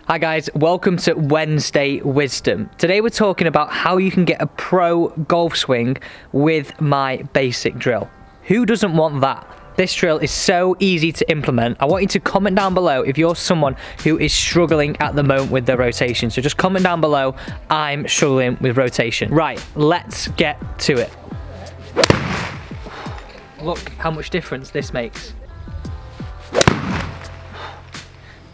Hi guys, welcome to Wednesday Wisdom. Today we're talking about how you can get a pro golf swing with my basic drill. Who doesn't want that? This drill is so easy to implement. I want you to comment down below if you're someone who is struggling at the moment with their rotation. So just comment down below, I'm struggling with rotation. Right, let's get to it. Look how much difference this makes.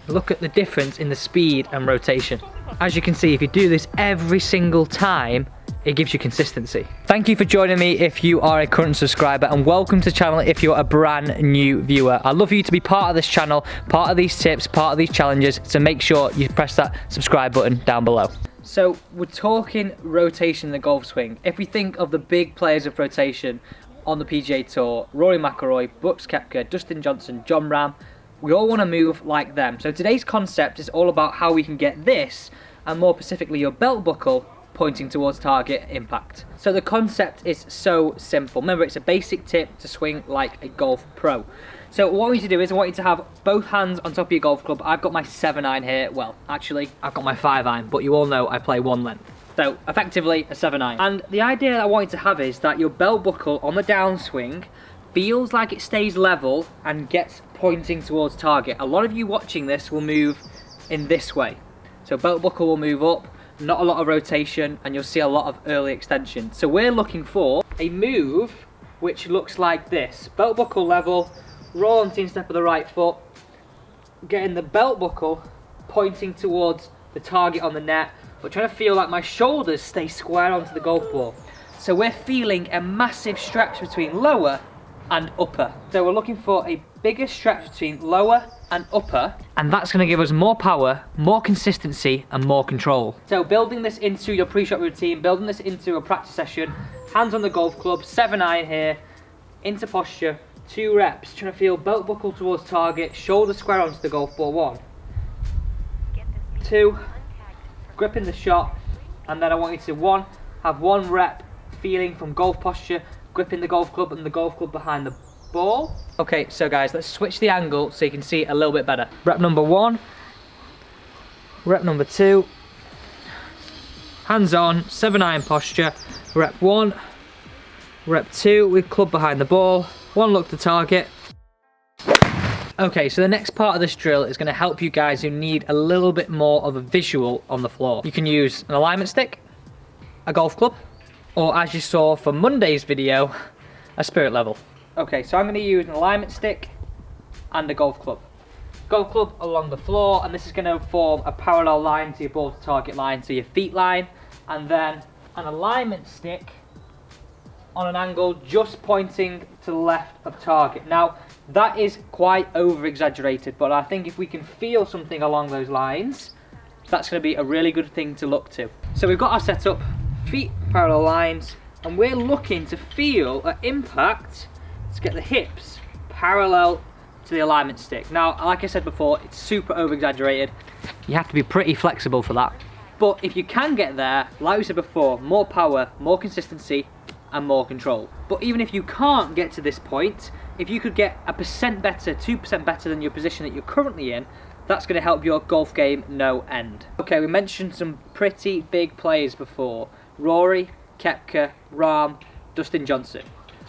Look at the difference in the speed and rotation. As you can see, if you do this every single time, it gives you consistency. Thank you for joining me if you are a current subscriber, and welcome to the channel if you're a brand new viewer. I'd love for you to be part of this channel, part of these tips, part of these challenges, so make sure you press that subscribe button down below. So we're talking rotation in the golf swing. If we think of the big players of rotation on the PGA Tour, Rory McIlroy, Brooks Koepka, Dustin Johnson, Jon Rahm, we all want to move like them. So today's concept is all about how we can get this, and more specifically your belt buckle, pointing towards target impact. So the concept is so simple. Remember, it's a basic tip to swing like a golf pro. So what I want you to do is I want you to have both hands on top of your golf club. I've got my 7-iron here. Well, actually, I've got my 5-iron, but you all know I play one length. So effectively a 7-iron. And the idea that I want you to have is that your belt buckle on the downswing feels like it stays level and gets pointing towards target. A lot of you watching this will move in this way. So belt buckle will move up, not a lot of rotation, and you'll see a lot of early extension. So we're looking for a move which looks like this. Belt buckle level, roll onto instep of the right foot, getting the belt buckle pointing towards the target on the net, but trying to feel like my shoulders stay square onto the golf ball. So we're feeling a massive stretch between lower and upper. So we're looking for a bigger stretch between lower and upper, and that's going to give us more power, more consistency, and more control. So building this into your pre-shot routine, building this into a practice session, hands on the golf club, 7-iron here, into posture, 2 reps, trying to feel belt buckle towards target, shoulder square onto the golf ball, 1, 2, gripping the shot, and then I want you to have 1 rep feeling from golf posture, gripping the golf club and the golf club behind the ball. Okay, so guys, let's switch the angle so you can see it a little bit better. Rep number 1, rep number 2, hands on, 7-iron posture, rep 1, rep 2 with club behind the ball, 1 look to target. Okay, so the next part of this drill is going to help you guys who need a little bit more of a visual on the floor. You can use an alignment stick, a golf club, or as you saw from Monday's video, a spirit level. Okay, so I'm going to use an alignment stick and a golf club. Golf club along the floor, and this is going to form a parallel line to your ball to target line, so your feet line, and then an alignment stick on an angle just pointing to the left of target. Now, that is quite over exaggerated, but I think if we can feel something along those lines, that's going to be a really good thing to look to. So we've got our setup, feet parallel lines, and we're looking to feel an impact to get the hips parallel to the alignment stick. Now, like I said before, it's super over exaggerated. You have to be pretty flexible for that. But if you can get there, like we said before, more power, more consistency, and more control. But even if you can't get to this point, if you could get 1% better, 2% better than your position that you're currently in, that's going to help your golf game no end. Okay, we mentioned some pretty big players before. Rory, Koepka, Rahm, Dustin Johnson.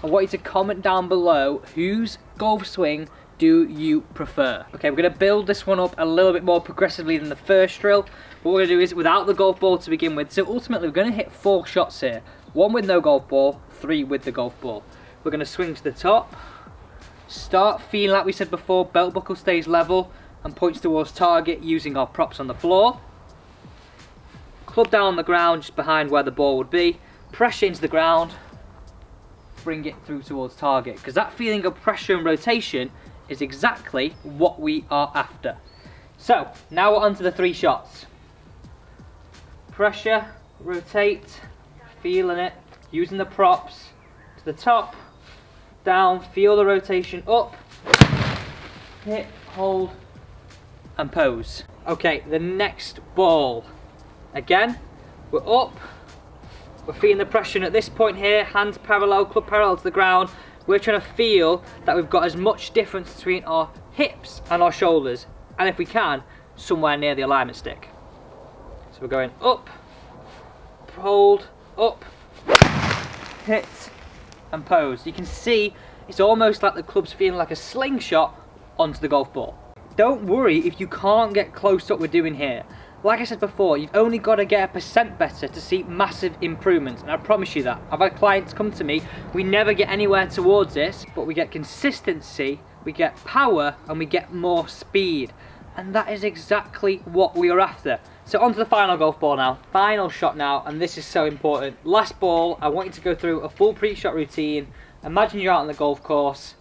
I want you to comment down below whose golf swing do you prefer. Okay, we're going to build this one up a little bit more progressively than the first drill. What we're going to do is without the golf ball to begin with. So ultimately we're going to hit 4 shots here. 1 with no golf ball, 3 with the golf ball. We're going to swing to the top. Start feeling like we said before, belt buckle stays level and points towards target using our props on the floor. Club down on the ground just behind where the ball would be. Pressure into the ground. Bring it through towards target, because that feeling of pressure and rotation is exactly what we are after. So now we're on to the 3 shots. Pressure, rotate, feeling it, using the props to the top, down, feel the rotation up, hit, hold, and pose. Okay, the next ball. Again, we're up, we're feeling the pressure, and at this point here, hands parallel, club parallel to the ground, we're trying to feel that we've got as much difference between our hips and our shoulders, and if we can, somewhere near the alignment stick. So we're going up, hold, up, hit, and pose. You can see it's almost like the club's feeling like a slingshot onto the golf ball. Don't worry if you can't get close to what we're doing here. Like I said before, you've only got to get 1% better to see massive improvements, and I promise you that. I've had clients come to me, we never get anywhere towards this, but we get consistency, we get power, and we get more speed. And that is exactly what we are after. So onto the final golf ball now, final shot now, and this is so important. Last ball, I want you to go through a full pre-shot routine. Imagine you're out on the golf course,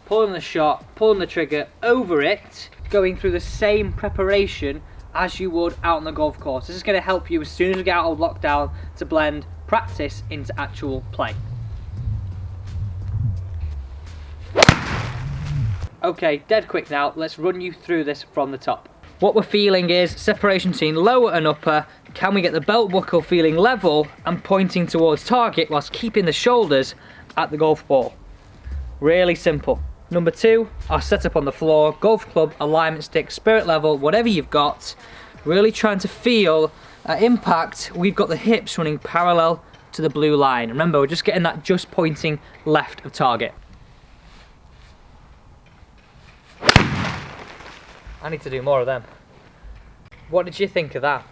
pulling the shot, pulling the trigger over it, going through the same preparation as you would out on the golf course. This is going to help you as soon as we get out of lockdown to blend practice into actual play. Okay, dead quick now, let's run you through this from the top. What we're feeling is separation between lower and upper. Can we get the belt buckle feeling level and pointing towards target whilst keeping the shoulders at the golf ball? Really simple. Number 2, our setup on the floor, golf club, alignment stick, spirit level, whatever you've got. Really trying to feel impact. We've got the hips running parallel to the blue line. Remember, we're just getting that just pointing left of target. I need to do more of them. What did you think of that?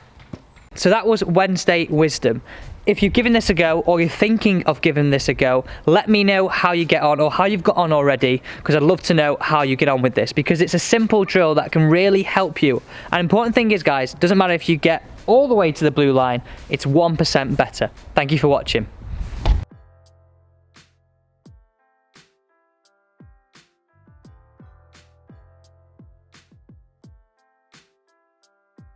So that was Wednesday Wisdom. If you've given this a go, or you're thinking of giving this a go, let me know how you get on, or how you've got on already, because I'd love to know how you get on with this, because it's a simple drill that can really help you. An important thing is, guys, it doesn't matter if you get all the way to the blue line, it's 1% better. Thank you for watching.